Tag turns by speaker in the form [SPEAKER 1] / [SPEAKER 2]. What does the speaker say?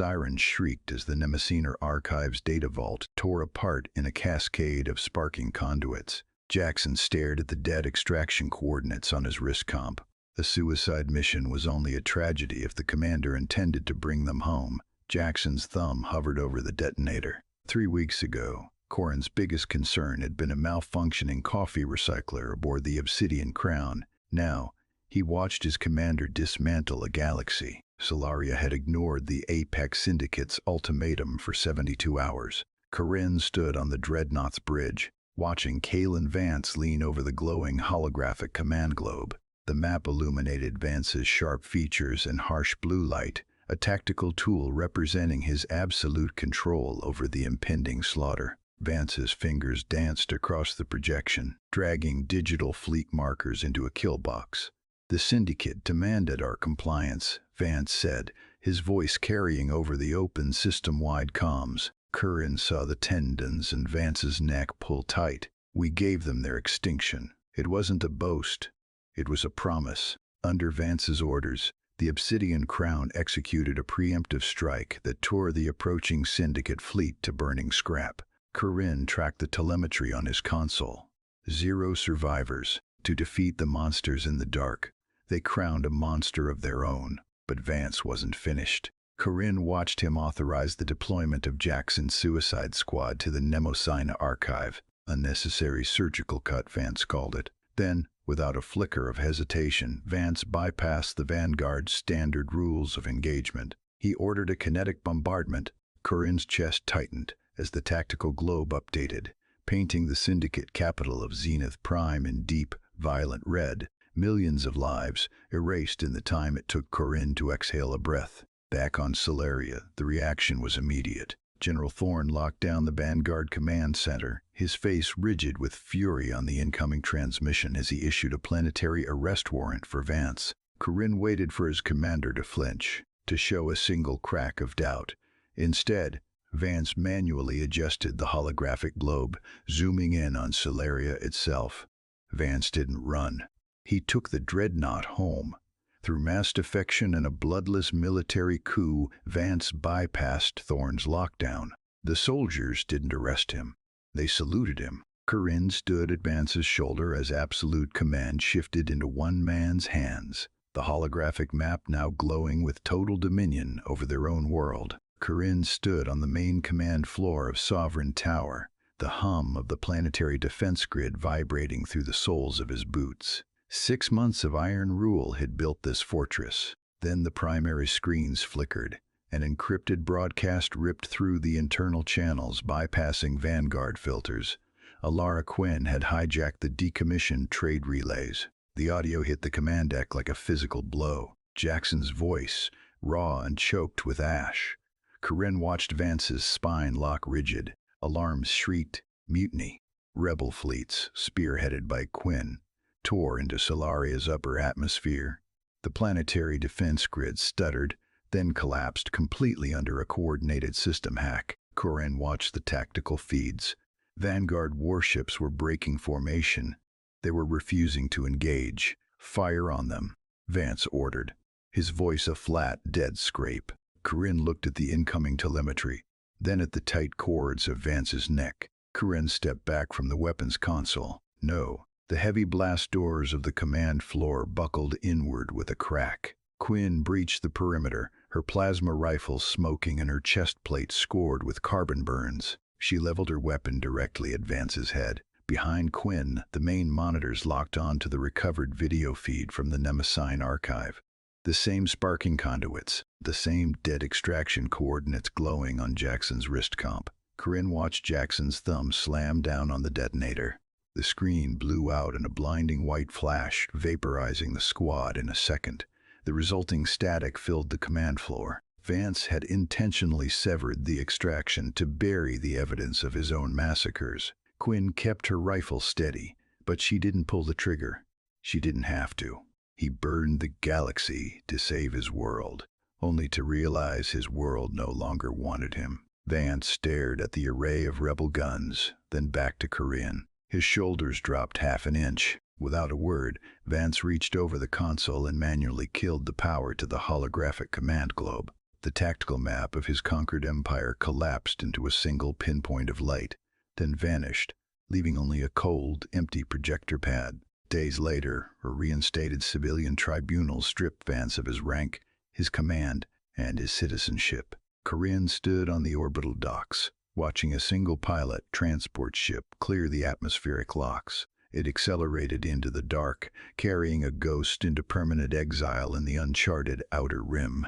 [SPEAKER 1] sirens shrieked as the Nemesis Archive's data vault tore apart in a cascade of sparking conduits. Jackson stared at the dead extraction coordinates on his wrist comp. A suicide mission was only a tragedy if the commander intended to bring them home. Jackson's thumb hovered over the detonator. 3 weeks ago, Corin's biggest concern had been a malfunctioning coffee recycler aboard the Obsidian Crown. Now, he watched his commander dismantle a galaxy. Solaria had ignored the Apex Syndicate's ultimatum for 72 hours. Corinne stood on the Dreadnought's bridge, watching Kalen Vance lean over the glowing holographic command globe. The map illuminated Vance's sharp features and harsh blue light, a tactical tool representing his absolute control over the impending slaughter. Vance's fingers danced across the projection, dragging digital fleet markers into a kill box. "The Syndicate demanded our compliance," Vance said, his voice carrying over the open system-wide comms. Curran saw the tendons in Vance's neck pull tight. "We gave them their extinction. It wasn't a boast. It was a promise." Under Vance's orders, the Obsidian Crown executed a preemptive strike that tore the approaching Syndicate fleet to burning scrap. Corinne tracked the telemetry on his console. 0 survivors. To defeat the monsters in the dark, they crowned a monster of their own. But Vance wasn't finished. Corinne watched him authorize the deployment of Jackson's suicide squad to the Nemesis Archive. "A necessary surgical cut," Vance called it. Then, without a flicker of hesitation, Vance bypassed the Vanguard's standard rules of engagement. He ordered a kinetic bombardment. Corinne's chest tightened as the tactical globe updated, painting the Syndicate capital of Zenith Prime in deep, violent red. Millions of lives erased in the time it took Corinne to exhale a breath. Back on Solaria, the reaction was immediate. General Thorne locked down the Vanguard command center, his face rigid with fury on the incoming transmission as he issued a planetary arrest warrant for Vance. Corinne waited for his commander to flinch, to show a single crack of doubt. Instead, Vance manually adjusted the holographic globe, zooming in on Solaria itself. Vance didn't run. He took the Dreadnought home. Through mass defection and a bloodless military coup, Vance bypassed Thorne's lockdown. The soldiers didn't arrest him. They saluted him. Corinne stood at Vance's shoulder as absolute command shifted into one man's hands, the holographic map now glowing with total dominion over their own world. Corinne stood on the main command floor of Sovereign Tower, the hum of the planetary defense grid vibrating through the soles of his boots. 6 months of iron rule had built this fortress. Then the primary screens flickered. An encrypted broadcast ripped through the internal channels, bypassing Vanguard filters. Alara Quinn had hijacked the decommissioned trade relays. The audio hit the command deck like a physical blow. Jackson's voice, raw and choked with ash. Corinne watched Vance's spine lock rigid. Alarms shrieked. Mutiny. Rebel fleets, spearheaded by Quinn, tore into Solaria's upper atmosphere. The planetary defense grid stuttered, then collapsed completely under a coordinated system hack. Corinne watched the tactical feeds. Vanguard warships were breaking formation. They were refusing to engage. "Fire on them," Vance ordered, his voice a flat, dead scrape. Corinne looked at the incoming telemetry, then at the tight cords of Vance's neck. Corinne stepped back from the weapons console. No. The heavy blast doors of the command floor buckled inward with a crack. Quinn breached the perimeter, her plasma rifle smoking and her chest plate scored with carbon burns. She leveled her weapon directly at Vance's head. Behind Quinn, the main monitors locked on to the recovered video feed from the Nemesis Archive. The same sparking conduits, the same dead extraction coordinates glowing on Jackson's wrist comp. Corinne watched Jackson's thumb slam down on the detonator. The screen blew out in a blinding white flash, vaporizing the squad in a second. The resulting static filled the command floor. Vance had intentionally severed the extraction to bury the evidence of his own massacres. Quinn kept her rifle steady, but she didn't pull the trigger. She didn't have to. He burned the galaxy to save his world, only to realize his world no longer wanted him. Vance stared at the array of rebel guns, then back to Corinne. His shoulders dropped half an inch. Without a word, Vance reached over the console and manually killed the power to the holographic command globe. The tactical map of his conquered empire collapsed into a single pinpoint of light, then vanished, leaving only a cold, empty projector pad. Days later, a reinstated civilian tribunal stripped Vance of his rank, his command, and his citizenship. Corinne stood on the orbital docks, watching a single pilot transport ship clear the atmospheric locks. It accelerated into the dark, carrying a ghost into permanent exile in the uncharted outer rim.